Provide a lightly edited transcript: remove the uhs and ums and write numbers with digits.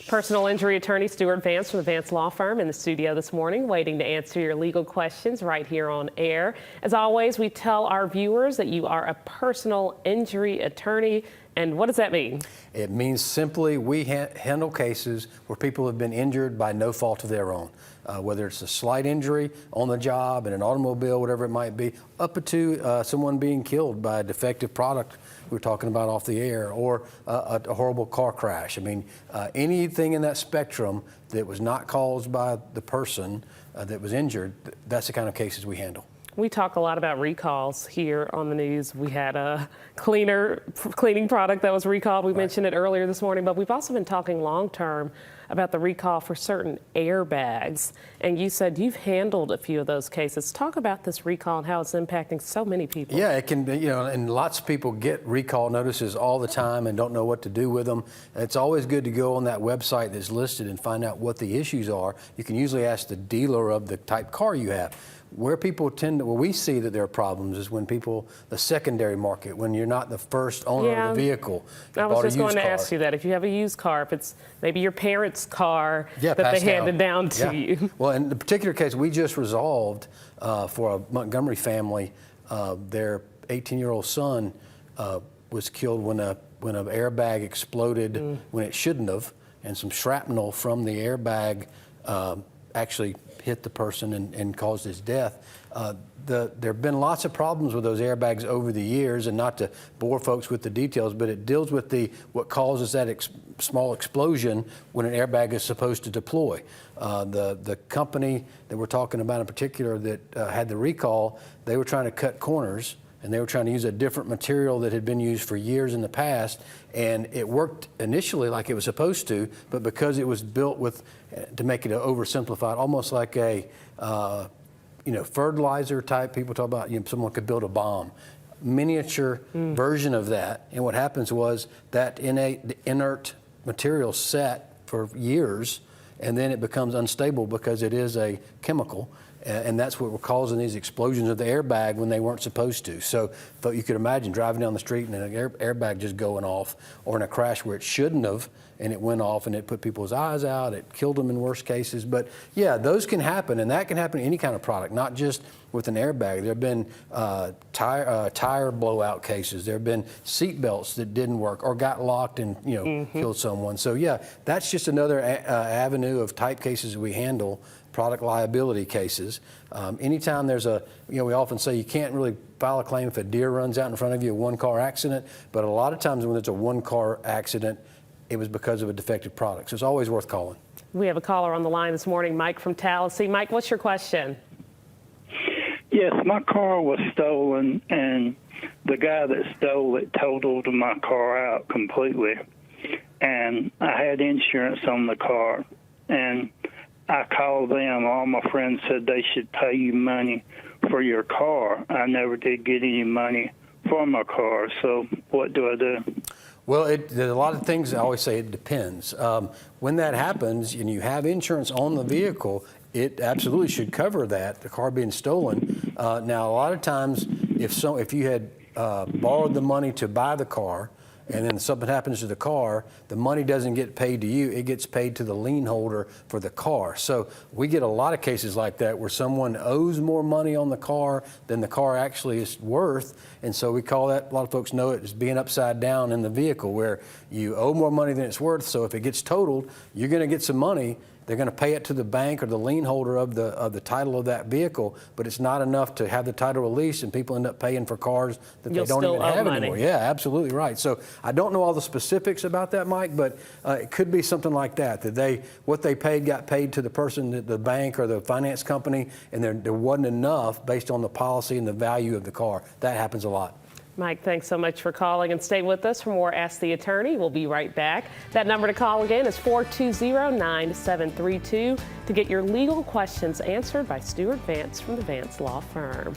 Personal injury attorney Stewart Vance from the Vance Law Firm in the studio this morning, waiting to answer your legal questions right here on air. As always, we tell our viewers that you are a personal injury attorney. And what does that mean? It means simply we handle cases where people have been injured by no fault of their own, whether it's a slight injury on the job, in an automobile, whatever it might be, up to someone being killed by a defective product we were talking about off the air, or a horrible car crash. I mean, anything in that spectrum that was not caused by the person that was injured, that's the kind of cases we handle. We talk a lot about recalls here on the news. We had a cleaning product that was recalled. We mentioned it earlier this morning, but we've also been talking long term about the recall for certain airbags. And you said you've handled a few of those cases. Talk about this recall and how it's impacting so many people. Yeah, it can be, and lots of people get recall notices all the time and don't know what to do with them. It's always good to go on that website that's listed and find out what the issues are. You can usually ask the dealer of the type car you have. Where people where we see that there are problems is when the secondary market, when you're not the first owner of the vehicle. I was just going to ask you that. If you have a used car, if it's maybe your parents' car that they handed down to you. Well, in the particular case we just resolved for a Montgomery family, their 18-year-old son was killed when an airbag exploded when it shouldn't have, and some shrapnel from the airbag actually hit the person and caused his death. There have been lots of problems with those airbags over the years, and not to bore folks with the details, but it deals with what causes that small explosion when an airbag is supposed to deploy. The company that we're talking about in particular that had the recall, they were trying to cut corners, and they were trying to use a different material that had been used for years in the past, and it worked initially like it was supposed to, but because it was built to make it oversimplified, almost like a fertilizer type, people talk about, someone could build a bomb, miniature version of that, and what happens was that inert material sat for years, and then it becomes unstable because it is a chemical. And that's what we're causing these explosions of the airbag when they weren't supposed to. So you could imagine driving down the street and an airbag just going off, or in a crash where it shouldn't have, and it went off and it put people's eyes out, it killed them in worst cases. But yeah, those can happen, and that can happen to any kind of product, not just with an airbag. There have been tire blowout cases. There have been seat belts that didn't work or got locked and killed someone. So yeah, that's just another avenue of type cases that we handle. Product liability cases. Anytime there's we often say you can't really file a claim if a deer runs out in front of you, a one-car accident, but a lot of times when it's a one-car accident, it was because of a defective product. So it's always worth calling. We have a caller on the line this morning, Mike from Tallahassee. Mike, what's your question? Yes, my car was stolen, and the guy that stole it totaled my car out completely. And I had insurance on the car, and I called them. All my friends said they should pay you money for your car. I never did get any money for my car, so what do I do? Well, there's a lot of things. I always say it depends. When that happens and you have insurance on the vehicle, it absolutely should cover that, the car being stolen. Now, a lot of times, if you had borrowed the money to buy the car, and then something happens to the car, the money doesn't get paid to you, it gets paid to the lien holder for the car. So we get a lot of cases like that where someone owes more money on the car than the car actually is worth, and so we call that, a lot of folks know it as being upside down in the vehicle, where you owe more money than it's worth, so if it gets totaled, you're gonna get some money. They're going to pay it to the bank or the lien holder of the title of that vehicle, but it's not enough to have the title released, and people end up paying for cars that they don't even have anymore. Yeah, absolutely right. So I don't know all the specifics about that, Mike, but it could be something like that, what they paid got paid to the person, the bank or the finance company, and there wasn't enough based on the policy and the value of the car. That happens a lot. Mike, thanks so much for calling, and stay with us for more Ask the Attorney. We'll be right back. That number to call again is 420-9732 to get your legal questions answered by Stewart Vance from the Vance Law Firm.